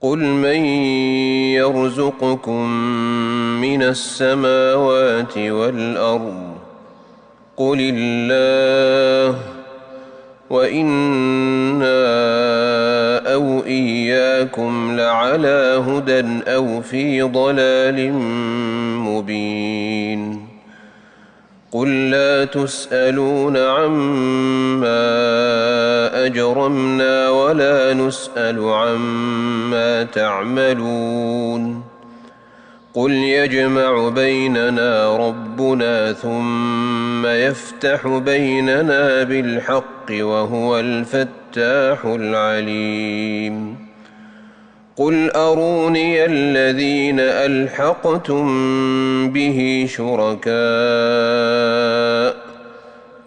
قل من يرزقكم من السماوات والأرض قل الله وإنا أو إياكم لعلى هدى أو في ضلال مبين قل لا تسألون عما أجرمنا ولا نسأل عما تعملون قل يجمع بيننا ربنا ثم يفتح بيننا بالحق وهو الفتاح العليم قل أروني الذين ألحقتم به شركاء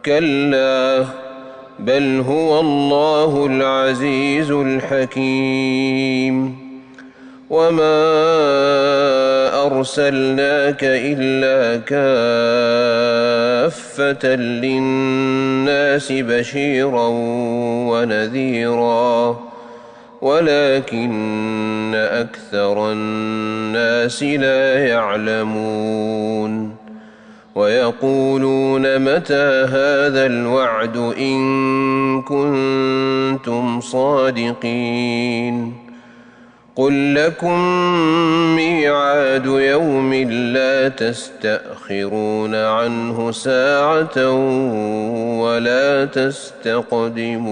كلا بل هو الله العزيز الحكيم وما أرسلناك إلا كافة للناس بشيرا ونذيرا ولكن أكثر الناس لا يعلمون ويقولون متى هذا الوعد إن كنتم صادقين قل لكم ميعاد يوم لا تستأخرون عنه ساعة ولا تستقدمون